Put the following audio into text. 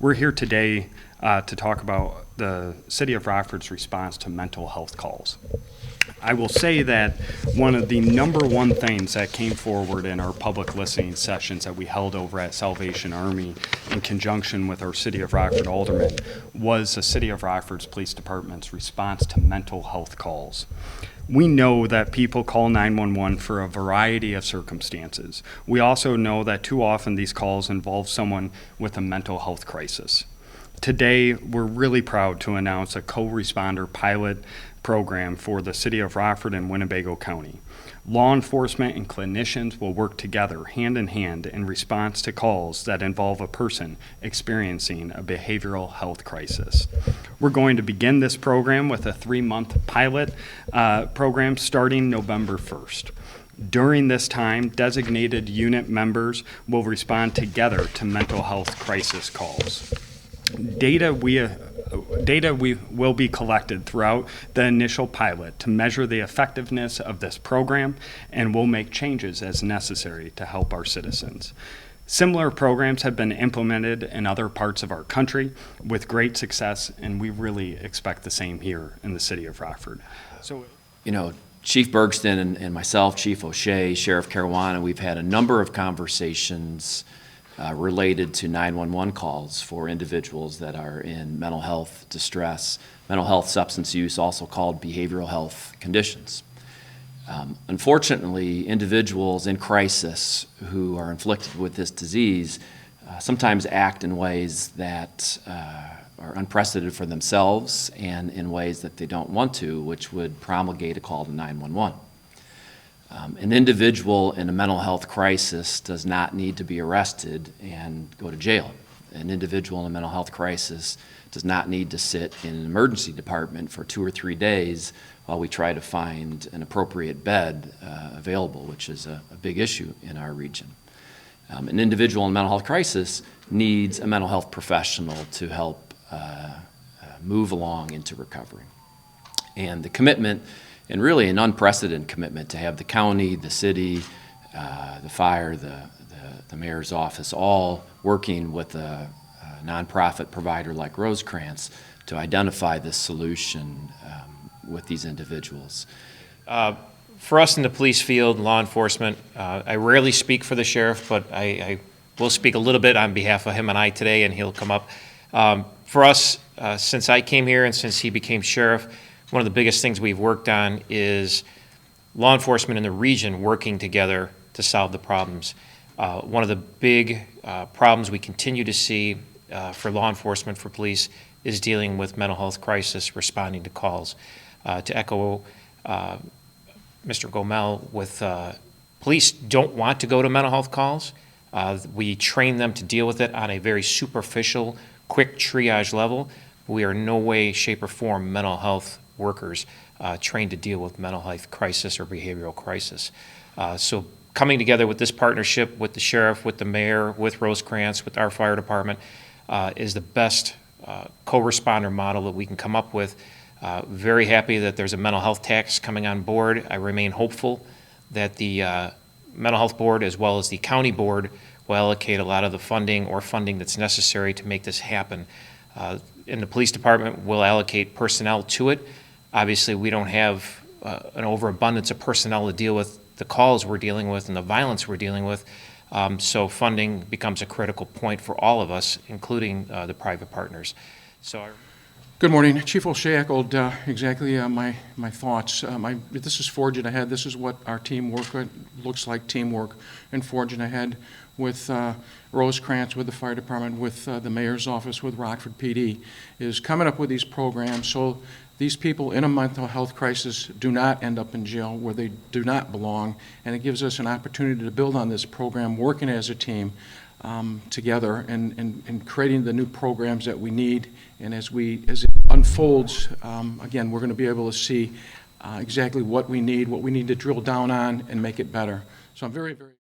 We're here today to talk about the City of Rockford's response to mental health calls. I will say that one of the number one things that came forward in our public listening sessions that we held over at Salvation Army in conjunction with our City of Rockford aldermen was the City of Rockford's Police Department's response to mental health calls. We know that people call 911 for a variety of circumstances. We also know that too often these calls involve someone with a mental health crisis. Today, we're really proud to announce a co-responder pilot program for the City of Rockford and Winnebago County. Law enforcement and clinicians will work together hand in hand in response to calls that involve a person experiencing a behavioral health crisis. We're going to begin this program with a 3-month pilot program starting November 1st. During this time, designated unit members will respond together to mental health crisis calls. Data will be collected throughout the initial pilot to measure the effectiveness of this program, and we'll make changes as necessary to help our citizens. Similar programs have been implemented in other parts of our country with great success, and we really expect the same here in the City of Rockford. So, Chief Bergston and myself, Chief O'Shea, Sheriff Caruana, we've had a number of conversations related to 911 calls for individuals that are in mental health distress, mental health substance use, also called behavioral health conditions. Unfortunately, individuals in crisis who are inflicted with this disease sometimes act in ways that are unprecedented for themselves and in ways that they don't want to, which would promulgate a call to 911. An individual in a mental health crisis does not need to be arrested and go to jail. An individual in a mental health crisis does not need to sit in an emergency department for 2 or 3 days while we try to find an appropriate bed available, which is a big issue in our region. An individual in a mental health crisis needs a mental health professional to help move along into recovery. And the commitment, and really an unprecedented commitment, to have the county, the city, the fire, the mayor's office, all working with a nonprofit provider like Rosecrance to identify this solution with these individuals. For us in the police field, law enforcement, I rarely speak for the sheriff, but I will speak a little bit on behalf of him and I today, and he'll come up. For us, since I came here and since he became sheriff, one of the biggest things we've worked on is law enforcement in the region working together to solve the problems. One of the big problems we continue to see for law enforcement, for police, is dealing with mental health crisis, responding to calls. To echo Mr. Gomel, with police don't want to go to mental health calls. We train them to deal with it on a very superficial, quick triage level. We are in no way, shape, or form mental health workers trained to deal with mental health crisis or behavioral crisis. So coming together with this partnership with the sheriff, with the mayor, with Rosecrance, with our fire department is the best co-responder model that we can come up with. Very happy that there's a mental health tax coming on board. I remain hopeful that the mental health board, as well as the county board, will allocate a lot of the funding that's necessary to make this happen. In the police department, we'll allocate personnel to it. Obviously, we don't have an overabundance of personnel to deal with the calls we're dealing with and the violence we're dealing with. So funding becomes a critical point for all of us, including the private partners. Good morning. Chief O'Shea echoed exactly my thoughts. This is forging ahead. This is what our teamwork looks like, teamwork and forging ahead with Rosecrance, with the fire department, with the mayor's office, with Rockford PD, is coming up with these programs so these people in a mental health crisis do not end up in jail where they do not belong, and it gives us an opportunity to build on this program, working as a team together and creating the new programs that we need. And as it unfolds, again, we're going to be able to see exactly what we need to drill down on and make it better. So I'm very, very